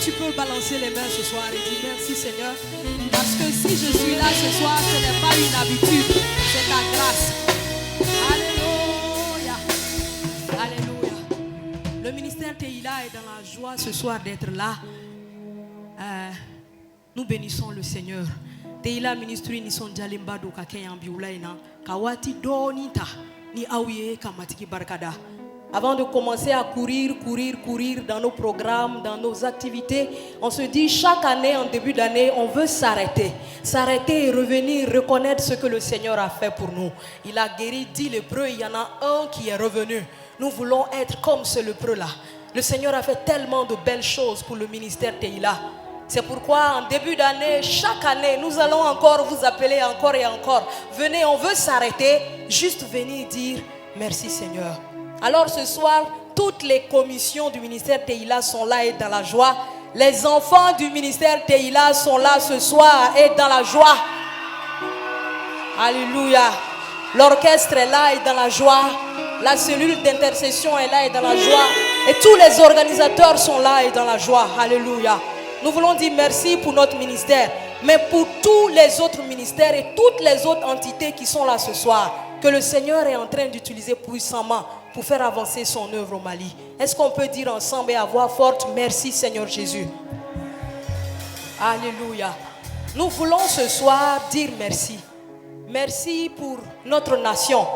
tu peux balancer les mains ce soir et dire merci Seigneur. Parce que si je suis là ce soir, ce n'est pas une habitude, c'est ta grâce. Alléluia. Alléluia. Le ministère Teila est dans la joie ce soir d'être là. Nous bénissons le Seigneur. Teila ministry ni son jalimba do ka kayambiula ina kawati donita ni awiye kamatiki barkada. Avant de commencer à courir dans nos programmes, dans nos activités, on se dit chaque année, en début d'année, on veut s'arrêter. S'arrêter et revenir, reconnaître ce que le Seigneur a fait pour nous. Il a guéri 10 lépreux, il y en a un qui est revenu. Nous voulons être comme ce lépreux-là. Le Seigneur a fait tellement de belles choses pour le ministère Teila. C'est pourquoi en début d'année, chaque année, nous allons encore vous appeler encore et encore. Venez, on veut s'arrêter, juste venir dire merci Seigneur. Alors ce soir, toutes les commissions du ministère Teila sont là et dans la joie. Les enfants du ministère Teila sont là ce soir et dans la joie. Alléluia. L'orchestre est là et dans la joie. La cellule d'intercession est là et dans la joie. Et tous les organisateurs sont là et dans la joie. Alléluia. Nous voulons dire merci pour notre ministère, mais pour tous les autres ministères et toutes les autres entités qui sont là ce soir, que le Seigneur est en train d'utiliser puissamment pour faire avancer son œuvre au Mali. Est-ce qu'on peut dire ensemble et à voix forte, merci Seigneur Jésus. Alléluia. Nous voulons ce soir dire merci. Merci pour notre nation.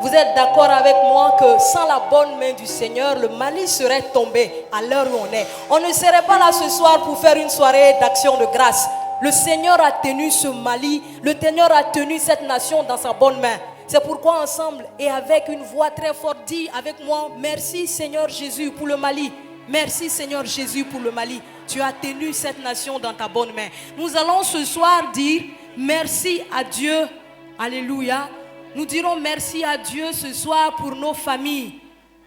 Vous êtes d'accord avec moi que sans la bonne main du Seigneur, le Mali serait tombé à l'heure où on est. On ne serait pas là ce soir pour faire une soirée d'action de grâce. Le Seigneur a tenu ce Mali, le Seigneur a tenu cette nation dans sa bonne main. C'est pourquoi ensemble et avec une voix très forte, dis avec moi, merci Seigneur Jésus pour le Mali. Merci Seigneur Jésus pour le Mali. Tu as tenu cette nation dans ta bonne main. Nous allons ce soir dire merci à Dieu. Alléluia. Nous dirons merci à Dieu ce soir pour nos familles.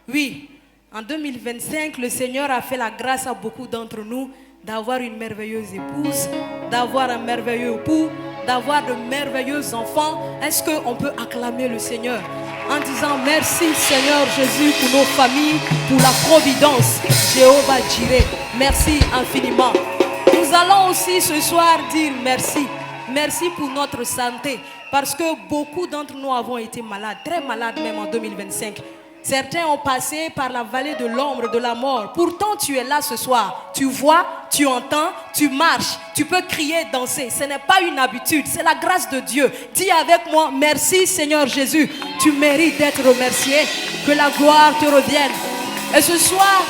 Oui, en 2025, le Seigneur a fait la grâce à beaucoup d'entre nous d'avoir une merveilleuse épouse, d'avoir un merveilleux époux, d'avoir de merveilleux enfants. Est-ce qu'on peut acclamer le Seigneur en disant merci Seigneur Jésus pour nos familles, pour la providence, Jéhovah Jireh. Merci infiniment. Nous allons aussi ce soir dire merci. Merci pour notre santé, parce que beaucoup d'entre nous avons été malades, très malades même en 2025. Certains ont passé par la vallée de l'ombre de la mort. Pourtant, tu es là ce soir. Tu vois, tu entends, tu marches, tu peux crier, danser. Ce n'est pas une habitude, c'est la grâce de Dieu. Dis avec moi, merci Seigneur Jésus. Tu mérites d'être remercié. Que la gloire te revienne. Et ce soir,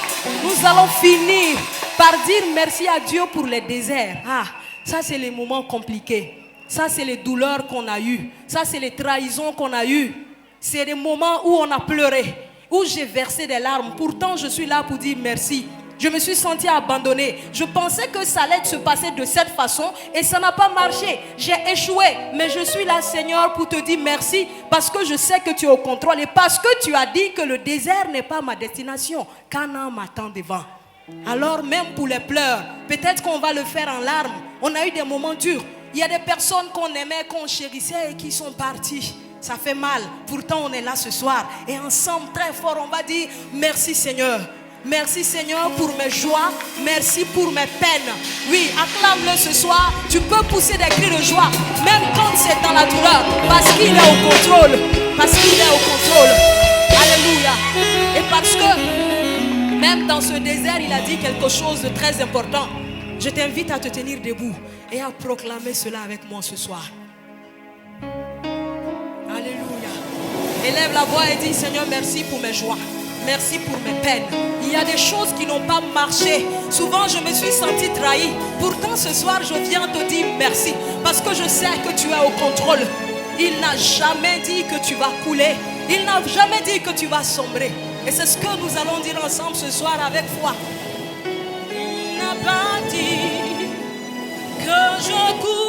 nous allons finir par dire merci à Dieu pour les déserts. Ça, c'est les moments compliqués. Ça, c'est les douleurs qu'on a eues. Ça, c'est les trahisons qu'on a eues. C'est des moments où on a pleuré, où j'ai versé des larmes. Pourtant, je suis là pour dire merci. Je me suis sentie abandonnée. Je pensais que ça allait se passer de cette façon et ça n'a pas marché. J'ai échoué. Mais je suis là, Seigneur, pour te dire merci parce que je sais que tu es au contrôle et parce que tu as dit que le désert n'est pas ma destination. Canaan m'attend devant. Alors même pour les pleurs, peut-être qu'on va le faire en larmes. On a eu des moments durs. Il y a des personnes qu'on aimait, qu'on chérissait et qui sont parties. Ça fait mal. Pourtant on est là ce soir. Et ensemble très fort on va dire merci Seigneur. Merci Seigneur pour mes joies. Merci pour mes peines. Oui, acclame-le ce soir. Tu peux pousser des cris de joie. Même quand c'est dans la douleur. Parce qu'il est au contrôle. Parce qu'il est au contrôle. Alléluia. Et parce que même dans ce désert, il a dit quelque chose de très important. Je t'invite à te tenir debout et à proclamer cela avec moi ce soir. Alléluia. Élève la voix et dis Seigneur, merci pour mes joies. Merci pour mes peines. Il y a des choses qui n'ont pas marché. Souvent, je me suis sentie trahie. Pourtant, ce soir, je viens te dire merci. Parce que je sais que tu es au contrôle. Il n'a jamais dit que tu vas couler. Il n'a jamais dit que tu vas sombrer. Et c'est ce que nous allons dire ensemble ce soir avec foi. Il n'a pas dit que je cours.